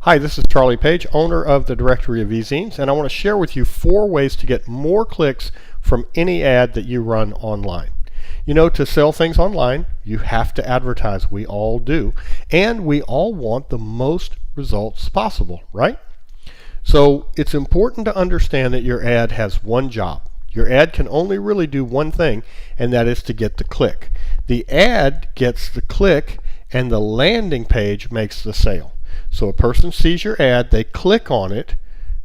Hi, this is Charlie Page, owner of the Directory of eZines, and I want to share with you 4 ways to get more clicks from any ad that you run online. You know, to sell things online, you have to advertise. We all do. And we all want the most results possible, right? So it's important to understand that your ad has one job. Your ad can only really do one thing, and that is to get the click. The ad gets the click, and the landing page makes the sale. So a person sees your ad, they click on it.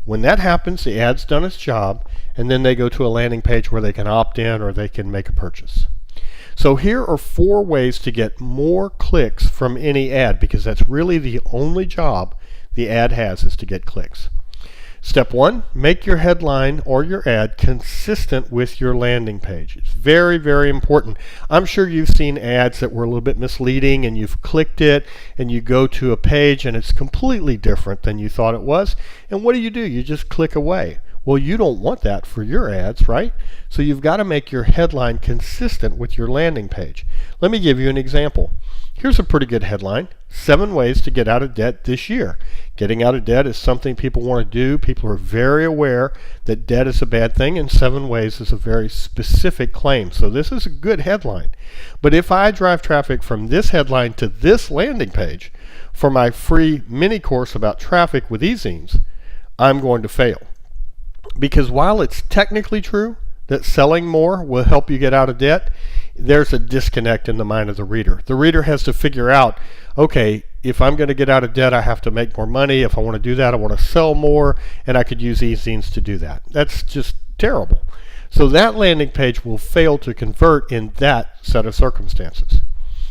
When that happens, the ad's done its job, and then they go to a landing page where they can opt in or they can make a purchase. So here are 4 ways to get more clicks from any ad, because that's really the only job the ad has, is to get clicks. Step 1, make your headline or your ad consistent with your landing page. It's very, very important. I'm sure you've seen ads that were a little bit misleading, and you've clicked it and you go to a page and it's completely different than you thought it was. And what do? You just click away. Well, you don't want that for your ads, right? So you've got to make your headline consistent with your landing page. Let me give you an example. Here's a pretty good headline: 7 ways to get out of debt this year. Getting out of debt is something people want to do. People are very aware that debt is a bad thing, and 7 ways is a very specific claim. So this is a good headline. But if I drive traffic from this headline to this landing page for my free mini course about traffic with eZines, I'm going to fail. Because while it's technically true that selling more will help you get out of debt, there's a disconnect in the mind of the reader. The reader has to figure out, okay, if I'm going to get out of debt, I have to make more money. If I want to do that, I want to sell more, and I could use eZines to do that. That's just terrible. So that landing page will fail to convert in that set of circumstances.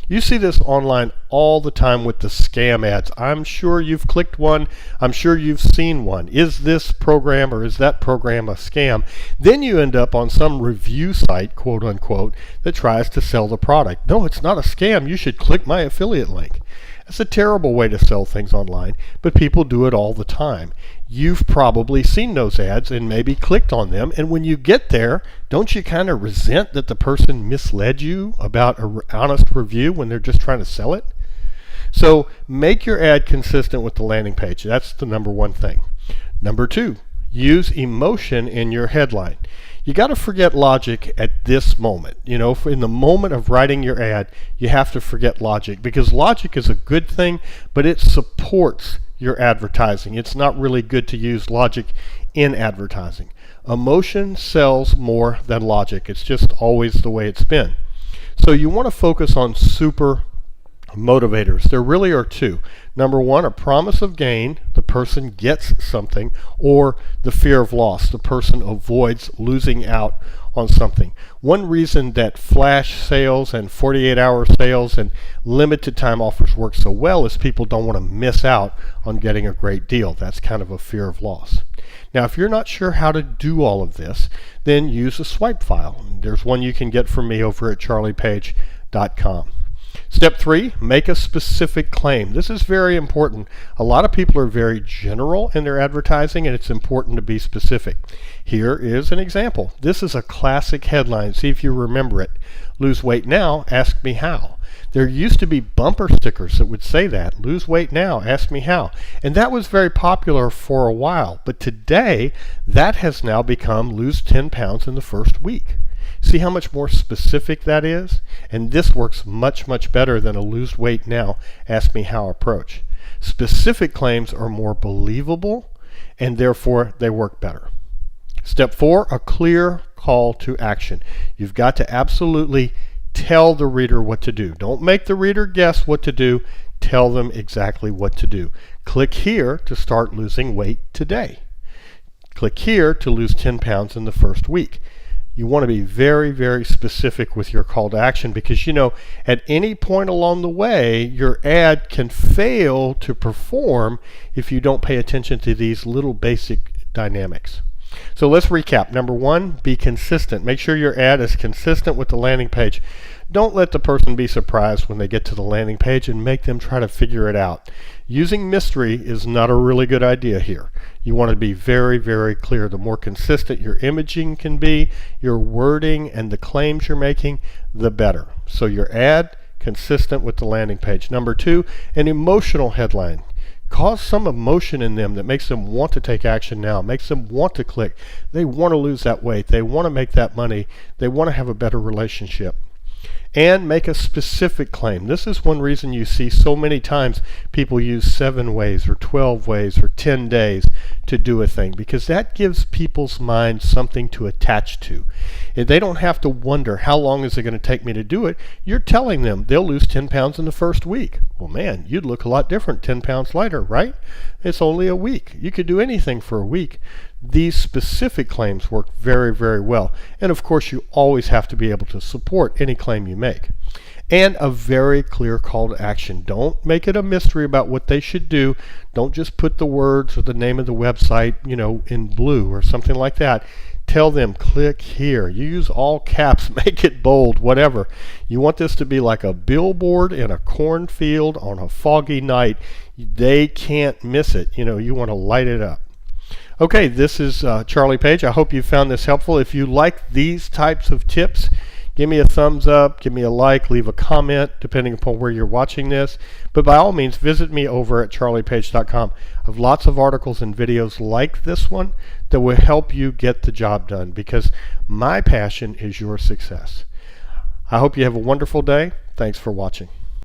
You see this online all the time with the scam ads. I'm sure you've clicked one. I'm sure you've seen one. Is this program or is that program a scam? Then you end up on some review site, quote unquote, that tries to sell the product. No, it's not a scam. You should click my affiliate link. That's a terrible way to sell things online, but people do it all the time. You've probably seen those ads and maybe clicked on them, and when you get there, don't you kind of resent that the person misled you about an honest review when they're just trying to sell it? So make your ad consistent with the landing page. That's the number 1 thing. Number 2, use emotion in your headline. You got to forget logic at this moment. You know, in the moment of writing your ad, you have to forget logic, because logic is a good thing, but it supports your advertising. It's not really good to use logic in advertising. Emotion sells more than logic. It's just always the way it's been. So you want to focus on super motivators. There really are 2. Number 1, a promise of gain. The person gets something, or the fear of loss. The person avoids losing out on something. One reason that flash sales and 48-hour sales and limited time offers work so well is people don't want to miss out on getting a great deal. That's kind of a fear of loss. Now, if you're not sure how to do all of this, then use a swipe file. There's one you can get from me over at charliepage.com. Step 3, make a specific claim. This is very important. A lot of people are very general in their advertising, and it's important to be specific. Here is an example. This is a classic headline. See if you remember it. Lose weight now, ask me how. There used to be bumper stickers that would say that. Lose weight now, ask me how. And that was very popular for a while. But today, that has now become lose 10 pounds in the first week. See how much more specific that is? And this works much, much better than a lose weight now, ask me how approach. Specific claims are more believable, and therefore they work better. Step 4, a clear call to action. You've got to absolutely tell the reader what to do. Don't make the reader guess what to do. Tell them exactly what to do. Click here to start losing weight today. Click here to lose 10 pounds in the first week. You want to be very, very specific with your call to action, because, you know, at any point along the way, your ad can fail to perform if you don't pay attention to these little basic dynamics. So let's recap. Number 1, be consistent. Make sure your ad is consistent with the landing page. Don't let the person be surprised when they get to the landing page and make them try to figure it out. Using mystery is not a really good idea here. You want to be very, very clear. The more consistent your imaging can be, your wording, and the claims you're making, the better. So your ad, consistent with the landing page. Number 2, an emotional headline. cause some emotion in them that makes them want to take action now, makes them want to click. They want to lose that weight. They want to make that money. They want to have a better relationship. And make a specific claim. This is one reason you see so many times people use 7 ways or 12 ways or 10 days to do a thing, because that gives people's minds something to attach to. And they don't have to wonder, how long is it going to take me to do it? You're telling them they'll lose 10 pounds in the first week. Well, man, you'd look a lot different 10 pounds later, right? It's only a week. You could do anything for a week. These specific claims work very, very well. And of course, you always have to be able to support any claim you make. And a very clear call to action. Don't make it a mystery about what they should do. Don't just put the words or the name of the website, in blue or something like that. Tell them, click here. You use all caps, make it bold, whatever. You want this to be like a billboard in a cornfield on a foggy night. They can't miss it. You want to light it up. Okay, this is Charlie Page. I hope you found this helpful. If you like these types of tips, give me a thumbs up, give me a like, leave a comment, depending upon where you're watching this. But by all means, visit me over at charliepage.com. I have lots of articles and videos like this one that will help you get the job done, because my passion is your success. I hope you have a wonderful day. Thanks for watching.